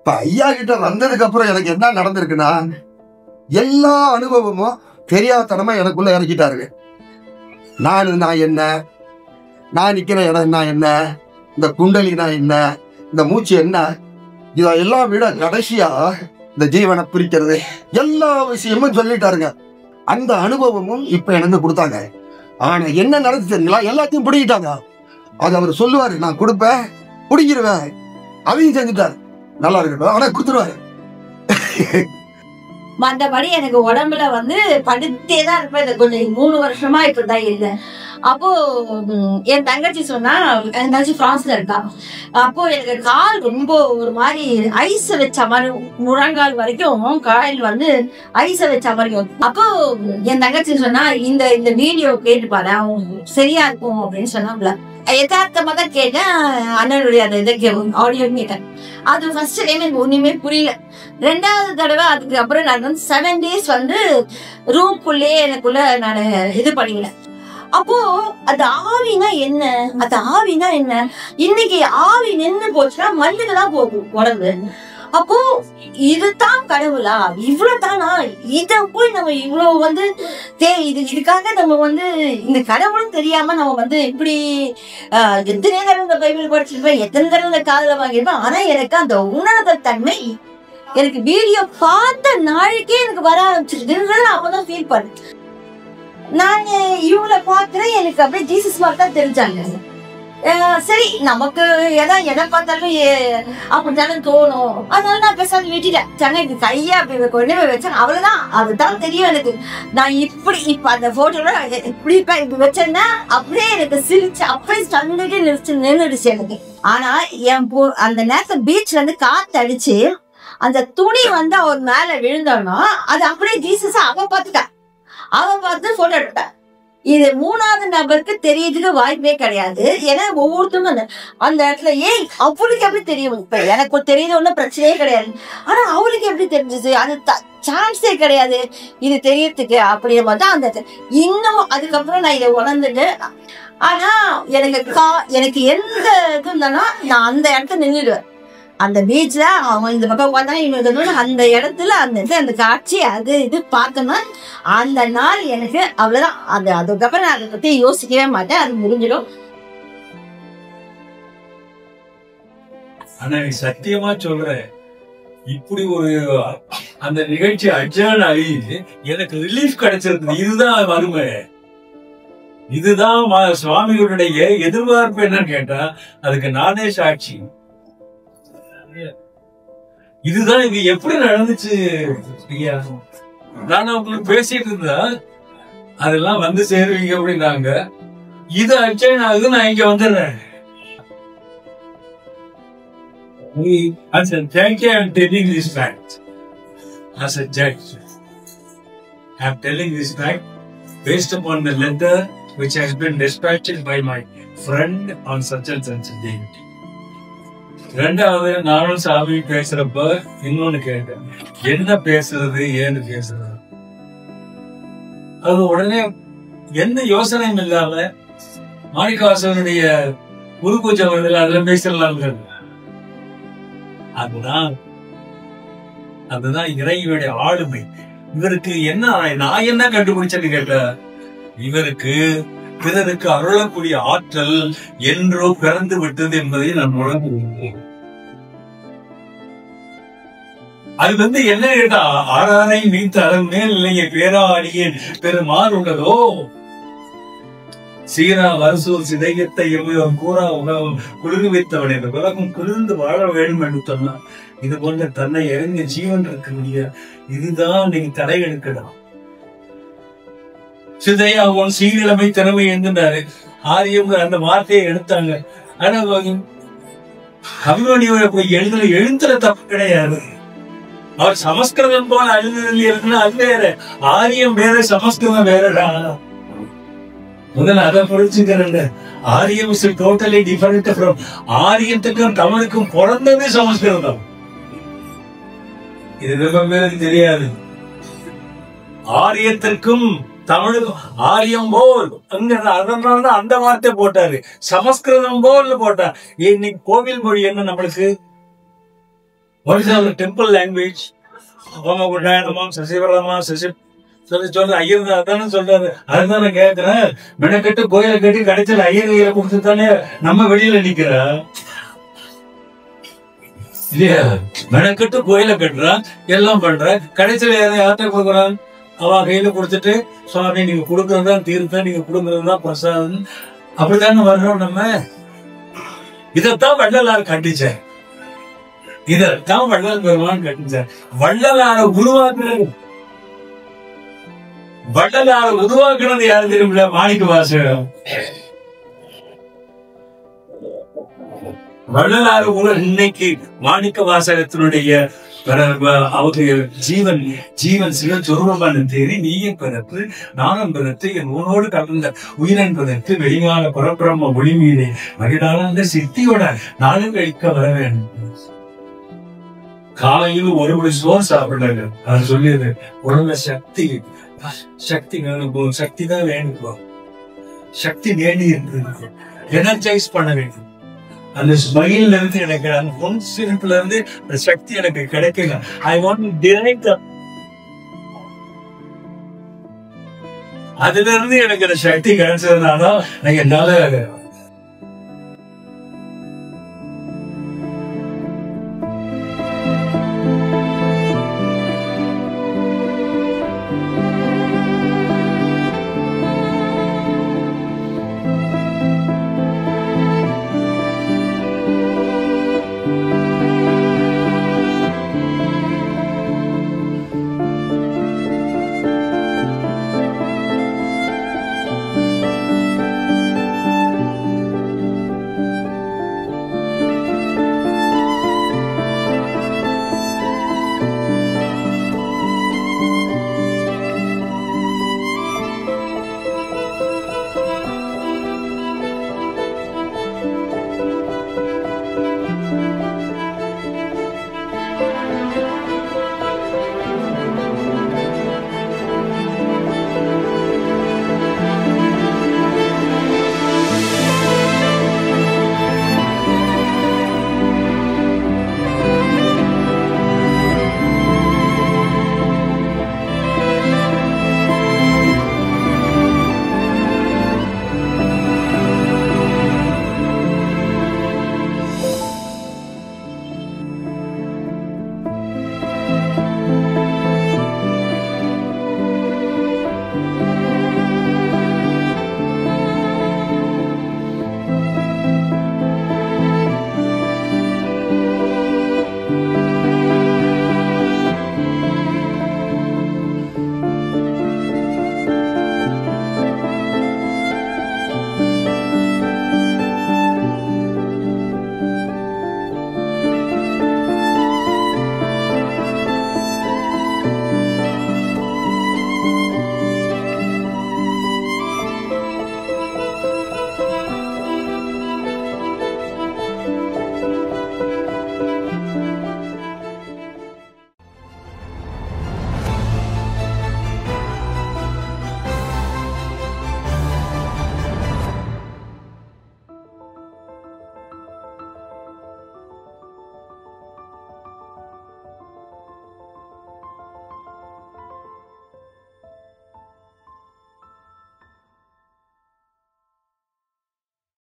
இப்ப ஐயா கிட்ட வந்ததுக்கு அப்புறம் எனக்கு என்ன நடந்திருக்குன்னா, எல்லா அனுபவமும் தெரியாதனமா எனக்குள்ள இறக்கிட்டாருங்க. நான் என்ன, நான் நிக்கிற இடம் என்ன, இந்த குண்டலினா என்ன, இந்த மூச்சு என்ன, இதெல்லாம் விட கடைசியா இந்த ஜீவனை பிரிக்கிறது எல்லா விஷயமும் சொல்லிட்டாருங்க. அந்த அனுபவமும் இப்ப எனக்கு கொடுத்தாங்க. ஆனா என்ன நடந்து தெரியுங்களா, எல்லாத்தையும் பிடிக்கிட்டாங்க. அது அவர் சொல்லுவாரு, நான் கொடுப்பேன், பிடிக்கிருவேன், அதையும் செஞ்சுட்டாரு. நல்லா இருக்கட்டும், ஆனா கொடுத்துருவாரு. மற்றபடி எனக்கு உடம்புல வந்து படுத்தே தான் இருப்பேன். இது கொஞ்சம் 3 வருஷமா இப்படிதான் இல்லை. அப்போ என் தங்கச்சி சொன்னா, என் தங்கச்சி பிரான்ஸ்ல இருக்கா. அப்போ எனக்கு கால் ரொம்ப ஒரு மாதிரி ஐஸ் வச்ச மாதிரி, முழங்கால் வரைக்கும் கால் வந்து ஐஸ வச்ச மாதிரி. அப்போ என் தங்கச்சி சொன்னா, இந்த வீடியோ கேட்டு பாரு, சரியா இருக்கும் அப்படின்னு சொன்னாப்ல. யதார்த்தமா தான் கேட்டேன். அண்ணனுடைய அந்த இதை ஆடியோ கேட்டேன். அது ஃபர்ஸ்ட் டைம் எனக்கு ஒண்ணுமே புரியல. 2வது தடவை அதுக்கு அப்புறம் நான் வந்து 7 days வந்து ரூம்குள்ளே எனக்குள்ள நான் இது பண்ணிக்கிறேன். அப்போ அது ஆவினா என்ன, அது ஆவினா என்ன, இன்னைக்கு ஆவி நின்று போச்சுன்னா மண்ணுக்குதான் போகும் உடம்பு. அப்போ இதுதான் கடவுளா, இவ்வளவு தானா, இத போய் நம்ம இவ்வளவு வந்து இதுக்காக நம்ம வந்து இந்த கடவுளும் தெரியாம நம்ம வந்து இப்படி எத்தனை தடவை இந்த பைபிள் படிச்சிருப்பேன், எத்தனை தடவை இந்த காதுல வாங்கிருப்பேன். ஆனா எனக்கு அந்த உணர்தல் தன்மை எனக்கு வீடியோ பார்த்த நாளைக்கே எனக்கு வர ஆரம்பிச்சிருக்குன்னு நான் அப்பதான் ஃபீல் பண்ணேன். நான் இவங்களை பார்க்கிறேன், எனக்கு அப்படியே ஜீசஸ் மாதிரி தான் தெரிஞ்சாங்க. சரி, நமக்கு எதை பார்த்தாலும் அப்படித்தானே தோணும். அதனால நான் பேசாத வீட்டிட்டேன். எனக்கு கையை அப்படி கொண்டு போய் வச்சேன், அவ்வளவுதான். அதுதான் தெரியும் எனக்கு. நான் இப்ப அந்த போட்டோல இப்படி வச்சேன்னா அப்படியே எனக்கு சிரிச்சு அப்படியே சண்டைக்கு நின்றுடுச்சு எனக்கு. ஆனா அந்த நேரத்துல பீச்ல இருந்து காத்து அடிச்சு அந்த துணி வந்து அவர் மேல விழுந்தோம்னா அது அப்படியே ஜீசஸ் அவன் பார்த்து போட்டோ எடுத்தேன். இது 3வது நபருக்கு தெரியறதுக்கு வாய்ப்பே கிடையாது. ஏன்னா ஒவ்வொருத்தரும் அந்த இடத்துல அவளுக்கு எப்படி தெரியும். இப்ப எனக்கு தெரியுது, ஒன்றும் பிரச்சனையே கிடையாது. ஆனா அவளுக்கு எப்படி தெரிஞ்சது, அது சான்ஸே கிடையாது இது தெரியறதுக்கு. அப்படியே பார்த்தா அந்த இன்னும் அதுக்கப்புறம் நான் இதை உணர்ந்துட்டு, ஆனா எனக்கு எந்த இது இருந்தாலும் நான் அந்த இடத்துல நின்றுடுவேன். அந்த பீச்ல அவங்க இந்த பக்கம் உட்காந்தா இவங்க அந்த இடத்துல அந்த காட்சி அது இது பார்த்தோம்னா அந்த நாள் எனக்கு அவ்வளவுதான். அதுக்கப்புறம் நான் அதை பத்தி யோசிக்கவே மாட்டேன், அது முடிஞ்சிடும். ஆனா நீ சத்தியமா சொல்ற, இப்படி ஒரு அந்த நிகழ்ச்சி அட்ஜர்ன் ஆகி எனக்கு ரிலீஃப் கிடைச்சிருக்கு. இதுதான் வறுமை, இதுதான் சுவாமிகளுடைய எதிர்பார்ப்பு. என்னன்னு கேட்டா அதுக்கு நானே சாட்சி. இதுதான் இது எப்படி நடந்துச்சு. நான் உங்களுக்கு பேசிட்டு இருந்தா அதெல்லாம் வந்து சேருவீங்க அப்படின்னாங்க. இது அட்ஜர்ன் ஆகுது, நான் இங்க வந்துடுறேன். As a judge, I am telling this fact. As a judge, I am telling this fact based upon the letter which has been dispatched by my friend on such and such day. ரெண்டாவது நானும் சாமி பேசுறப்ப இன்னொன்னு கேட்டேன், என்ன பேசுறது ஏன்னு பேசுறது. அது உடனே எந்த யோசனையும் இல்லாம மாணிக்கவாசகனுடைய குரு பூஜை வருதுல அதுல பேசலாம். அதுதான் இறைவனுடைய ஆளுமை. இவருக்கு என்ன, நான் என்ன கண்டுபிடிச்சேன்னு கேட்ட, இவருக்கு பிறருக்கு அருளக்கூடிய ஆற்றல் என்றோ பிறந்து விட்டது என்பதை நான் உணர்ந்தேன். அது என்ன கேட்டா, ஆறாரை நீத்த அறம் மேல் இல்லையே பேராடியேன் பெருமாள் உள்ளதோ, சீரா வருசூர் சிதையத்தை எவ்வளவு கூறா உலகம் குளிர் வைத்தவன் என்ற உலகம் குளிர்ந்து வாழ வேண்டும் என்று சொன்னான். இது போன்ற தன்னை இறங்கிய ஜீவன் இருக்க முடியாது. இதுதான் நீங்க தடை எடுக்கலாம். சிதையா உன் சீரிழமை திறமை என்கின்றாரு. ஆரியம் அந்த வார்த்தையை எடுத்தாங்க. ஆனா கவிமணியோட எழுதுற தப்பு கிடையாது. அவர் சமஸ்கிருதம் போல அழுதில் இருக்குன்னா அது வேற, ஆரியம் வேற சமஸ்கிருதம் வேறடா. முதல்ல அதை புரிச்சுக்கிறேன். ஆரியம் இஸ் டோட்டலி டிஃபரெண்ட் ஃப்ரம், ஆரியத்துக்கும் தமிழுக்கும் பிறந்தது சமஸ்கிருதம். இது ரொம்ப பேருக்கு தெரியாது. ஆரியத்திற்கும் தமிழுக்கும் ஆரியம் போல் அதனாலதான் அந்த வார்த்தை போட்டாரு, சமஸ்கிருதம் போல் போட்டார். இன்னைக்கு கோவில் மொழி என்ன நம்மளுக்கு? What is our temple language? சசிவரமா Sasi சொல்ற ஐயர் அதானே சொல்றாரு. அதுதான் நான் கேட்கிறேன். மெனக்கட்டு கோயில கட்டி கடைசியில் ஐயர் கையில கொடுத்துதானே நம்ம வெளியில நிக்கிற இல்லையா? மெனக்கட்டு கோயில கட்டுறான், எல்லாம் பண்ற, கடைசியில யார்கிட்ட கொடுக்குறான்? அவ கையில கொடுத்துட்டு, சுவாமி நீங்க கொடுக்கறதுதான் தீர்த்தம், நீங்க கொடுக்கறதுதான் பிரசாதம், அப்படித்தானே வர்றோம் நம்ம. இதத்தான் வள்ளலார் கண்டிச்சார். இதத்தான் வள்ளல் பெருமான் கண்டிச்சார். வள்ளலார உருவாக்குறது யாரு தெரியுமில்ல? மாணிக்கவாசகர். வள்ளலார் இன்னைக்கு மாணிக்கவாசகத்தினுடைய அவருடைய ஜீவன் சில சொருபமான தேடி நீயும் பிறப்பு நானும் பிறத்து என் உன்னோடு கலந்த உயிரென்பதற்கு வெளியான பரபிரம்ம ஒளி மீதே மகிழான சித்தியோட நானும் கழிக்க வர வேண்டும். காலையில் ஒரு மணி சோறு சாப்பிடுறாங்க. அது சொல்லியது உடம்புல சக்தி வேணும், சக்தி தான் வேணும், சக்தி வேண்டி இருக்கு, எனர்ஜைஸ் பண்ண வேண்டும். அந்த ஸ்மைல்ல இருந்து எனக்கு, அந்த பொன் சிரிப்புல இருந்து அந்த சக்தி எனக்கு கிடைக்கல. I want drive. அதுல இருந்து எனக்கு அந்த சக்தி கிடைச்சதுனால என்னால